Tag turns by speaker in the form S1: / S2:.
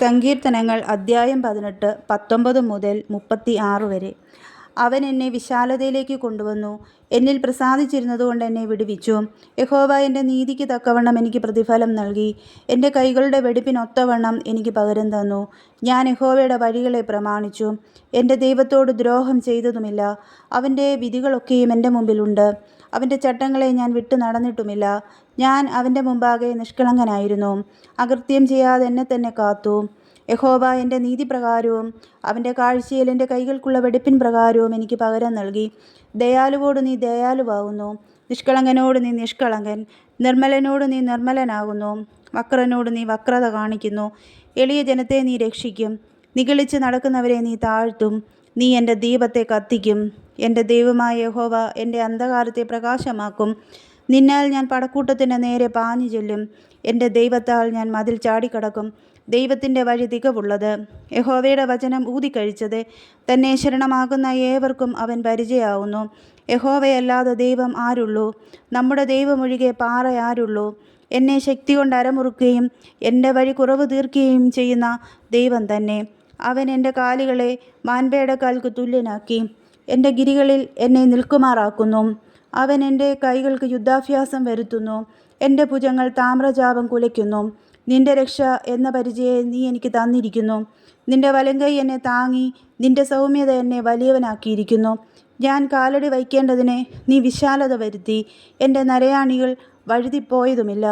S1: സങ്കീർത്തനങ്ങൾ അദ്ധ്യായം 18 19 മുതൽ 36 വരെ. അവൻ എന്നെ വിശാലതയിലേക്ക് കൊണ്ടുവന്നു, എന്നിൽ പ്രസാദിച്ചിരുന്നതുകൊണ്ട് എന്നെ വിടുവിച്ചു. യഹോവ എൻ്റെ നീതിക്ക് തക്കവണ്ണം എനിക്ക് പ്രതിഫലം നൽകി, എൻ്റെ കൈകളുടെ വെടിപ്പിനൊത്തവണ്ണം എനിക്ക് പകരം തന്നു. ഞാൻ യഹോവയുടെ വഴികളെ പ്രമാണിച്ചു, എൻ്റെ ദൈവത്തോട് ദ്രോഹം ചെയ്തതുമില്ല. അവൻ്റെ വിധികളൊക്കെയും എൻ്റെ മുമ്പിലുണ്ട്, അവൻ്റെ ചട്ടങ്ങളെ ഞാൻ വിട്ടു നടന്നിട്ടുമില്ല. ഞാൻ അവൻ്റെ മുമ്പാകെ നിഷ്കളങ്കനായിരുന്നു, അകൃത്യം ചെയ്യാതെ എന്നെ തന്നെ കാത്തു. യഹോവ എൻ്റെ നീതിപ്രകാരവും അവൻ്റെ കാഴ്ചയിൽ എൻ്റെ കൈകൾക്കുള്ള വെടിപ്പിൻ പ്രകാരവും എനിക്ക് പകരം നൽകി. ദയാലുവോട് നീ ദയാലുവാകുന്നു, നിഷ്കളങ്കനോട് നീ നിഷ്കളങ്കൻ, നിർമ്മലനോട് നീ നിർമ്മലനാകുന്നു, വക്രനോട് നീ വക്രത കാണിക്കുന്നു. എളിയ ജനത്തെ നീ രക്ഷിക്കും, നിഗളിച്ച് നടക്കുന്നവരെ നീ താഴ്ത്തും. നീ എൻ്റെ ദീപത്തെ കത്തിക്കും, എൻ്റെ ദൈവമായ യഹോവ എൻ്റെ അന്ധകാരത്തെ പ്രകാശമാക്കും. നിന്നാൽ ഞാൻ പടക്കൂട്ടത്തിൻ്റെ നേരെ പാഞ്ഞു ചെല്ലും, എൻ്റെ ദൈവത്താൽ ഞാൻ മതിൽ ചാടിക്കടക്കും. ദൈവത്തിൻ്റെ വഴി തികവുള്ളത്, യഹോവയുടെ വചനം ഊതിക്കഴിച്ചത്. തന്നെ ശരണമാകുന്ന ഏവർക്കും അവൻ പരിചയമാവുന്നു. യഹോവയല്ലാതെ ദൈവം ആരുള്ളൂ? നമ്മുടെ ദൈവമൊഴികെ പാറ ആരുള്ളൂ? എന്നെ ശക്തി കൊണ്ട് അരമുറുക്കുകയും എൻ്റെ വഴി കുറവ് തീർക്കുകയും ചെയ്യുന്ന ദൈവം തന്നെ. അവൻ എൻ്റെ കാലുകളെ മാൻപേടെ കാൽക്ക് തുല്യനാക്കി, എൻ്റെ ഗിരികളിൽ എന്നെ നിൽക്കുമാറാക്കുന്നു. അവൻ എൻ്റെ കൈകൾക്ക് യുദ്ധാഭ്യാസം വരുത്തുന്നു, എൻ്റെ ഭുജങ്ങൾ താമ്രചാപം കുലയ്ക്കുന്നു. നിന്റെ രക്ഷ എന്ന പരിചയം നീ എനിക്ക് തന്നിരിക്കുന്നു, നിന്റെ വലങ്കൈ എന്നെ താങ്ങി, നിന്റെ സൗമ്യത എന്നെ വലിയവനാക്കിയിരിക്കുന്നു. ഞാൻ കാലടി വയ്ക്കേണ്ടതിന് നീ വിശാലത വരുത്തി, എൻ്റെ നരയാണികൾ വഴുതിപ്പോയതുമില്ല.